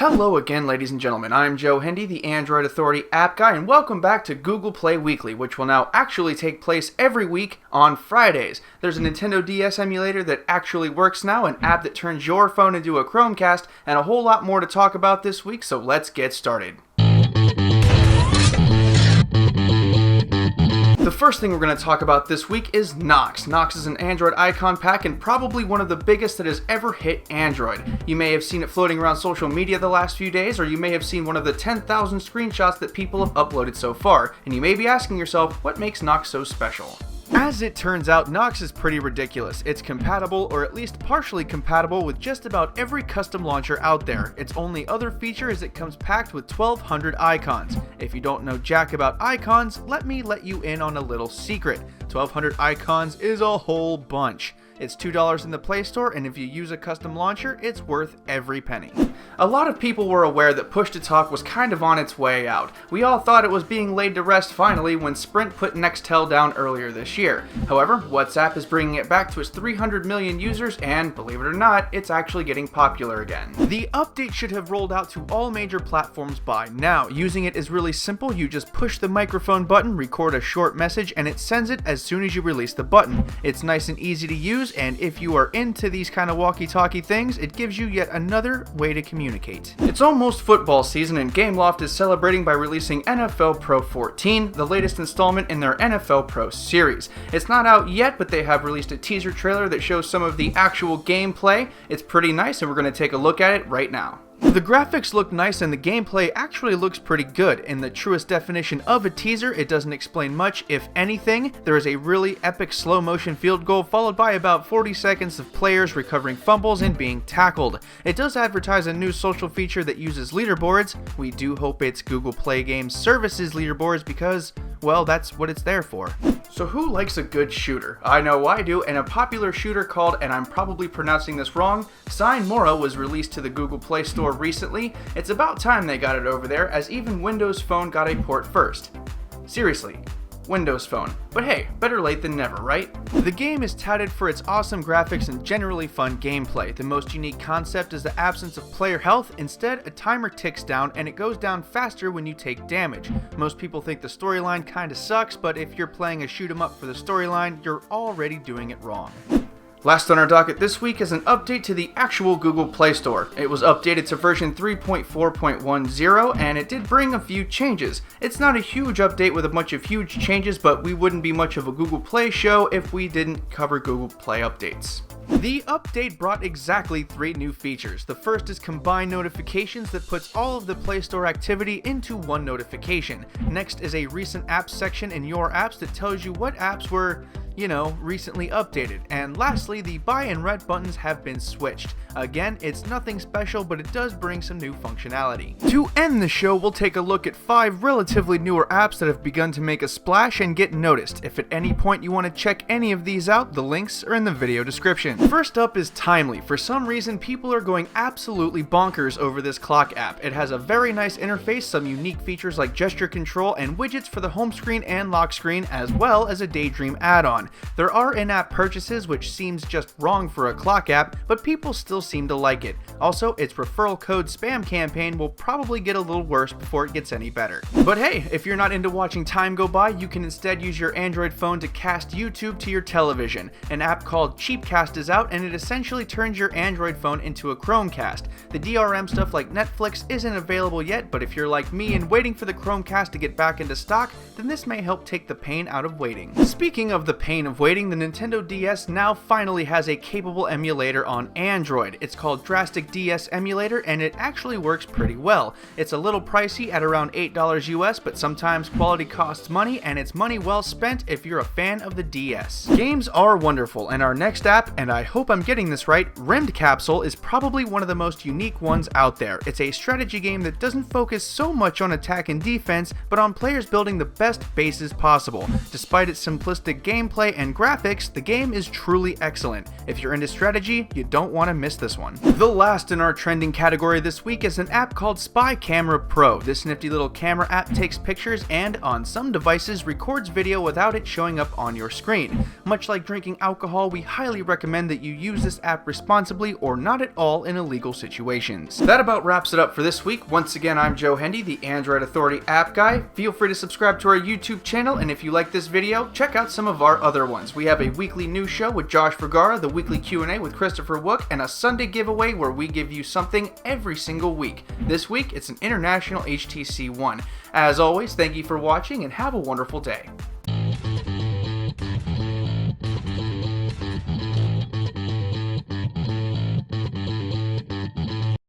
Hello again, ladies and gentlemen. I'm Joe Hendy, the Android Authority app guy, and welcome back to Google Play Weekly, which will now actually take place every week on Fridays. There's a Nintendo DS emulator that actually works now, an app that turns your phone into a Chromecast, and a whole lot more to talk about this week, so let's get started. The first thing we're going to talk about this week is Nox. Nox is an Android icon pack and probably one of the biggest that has ever hit Android. You may have seen it floating around social media the last few days, or you may have seen one of the 10,000 screenshots that people have uploaded so far, and you may be asking yourself, what makes Nox so special? As it turns out, Nox is pretty ridiculous. It's compatible, or at least partially compatible, with just about every custom launcher out there. Its only other feature is it comes packed with 1,200 icons. If you don't know jack about icons, let me let you in on a little secret. 1,200 icons is a whole bunch. It's $2 in the Play Store, and if you use a custom launcher, it's worth every penny. A lot of people were aware that push-to-talk was kind of on its way out. We all thought it was being laid to rest finally when Sprint put Nextel down earlier this year. However, WhatsApp is bringing it back to its 300 million users, and believe it or not, it's actually getting popular again. The update should have rolled out to all major platforms by now. Using it is really simple. You just push the microphone button, record a short message, and it sends it as soon as you release the button. It's nice and easy to use, and if you are into these kind of walkie-talkie things, it gives you yet another way to communicate. It's almost football season, and Gameloft is celebrating by releasing NFL Pro 14, the latest installment in their NFL Pro series. It's not out yet, but they have released a teaser trailer that shows some of the actual gameplay. It's pretty nice, and we're going to take a look at it right now. The graphics look nice and the gameplay actually looks pretty good. In the truest definition of a teaser, it doesn't explain much, if anything. There is a really epic slow motion field goal followed by about 40 seconds of players recovering fumbles and being tackled. It does advertise a new social feature that uses leaderboards. We do hope it's Google Play Games Services leaderboards because, well, that's what it's there for. So who likes a good shooter? I know I do, and a popular shooter called, and I'm probably pronouncing this wrong, Sign Mora was released to the Google Play Store recently. It's about time they got it over there, as even Windows Phone got a port first. Seriously, Windows Phone. But hey, better late than never, right? The game is touted for its awesome graphics and generally fun gameplay. The most unique concept is the absence of player health. Instead, a timer ticks down and it goes down faster when you take damage. Most people think the storyline kinda sucks, but if you're playing a shoot 'em up for the storyline, you're already doing it wrong. Last on our docket this week is an update to the actual Google Play Store. It was updated to version 3.4.10, and it did bring a few changes. It's not a huge update with a bunch of huge changes, but we wouldn't be much of a Google Play show if we didn't cover Google Play updates. The update brought exactly 3 new features. The first is combined notifications that puts all of the Play Store activity into one notification. Next is a recent apps section in your apps that tells you what apps were, recently updated. And lastly, the buy and rent buttons have been switched. Again, it's nothing special, but it does bring some new functionality. To end the show, we'll take a look at 5 relatively newer apps that have begun to make a splash and get noticed. If at any point you want to check any of these out, the links are in the video description. First up is Timely. For some reason, people are going absolutely bonkers over this clock app. It has a very nice interface, some unique features like gesture control, and widgets for the home screen and lock screen, as well as a Daydream add-on. There are in-app purchases, which seems just wrong for a clock app, but people still seem to like it. Also, its referral code spam campaign will probably get a little worse before it gets any better. But hey, if you're not into watching time go by, you can instead use your Android phone to cast YouTube to your television. An app called Cheapcast is out, and it essentially turns your Android phone into a Chromecast. The DRM stuff like Netflix isn't available yet, but if you're like me and waiting for the Chromecast to get back into stock, then this may help take the pain out of waiting. Speaking of the pain of waiting, the Nintendo DS now finally has a capable emulator on Android. It's called Drastic DS Emulator, and it actually works pretty well. It's a little pricey at around $8 US, but sometimes quality costs money, and it's money well spent if you're a fan of the DS. Games are wonderful, and our next app, and I hope I'm getting this right, rymdkapsel, is probably one of the most unique ones out there. It's a strategy game that doesn't focus so much on attack and defense, but on players building the best bases possible. Despite its simplistic gameplay, gameplay and graphics, the game is truly excellent. If you're into strategy, you don't want to miss this one. The last in our trending category this week is an app called Spy Camera Pro. This nifty little camera app takes pictures and, on some devices, records video without it showing up on your screen. Much like drinking alcohol, we highly recommend that you use this app responsibly or not at all in illegal situations. That about wraps it up for this week. Once again, I'm Joe Hendy, the Android Authority app guy. Feel free to subscribe to our YouTube channel, and if you like this video, check out some of our other ones. We have a weekly news show with Josh Vergara, the weekly Q&A with Christopher Wook, and a Sunday giveaway where we give you something every single week. This week, it's an international HTC One. As always, thank you for watching and have a wonderful day.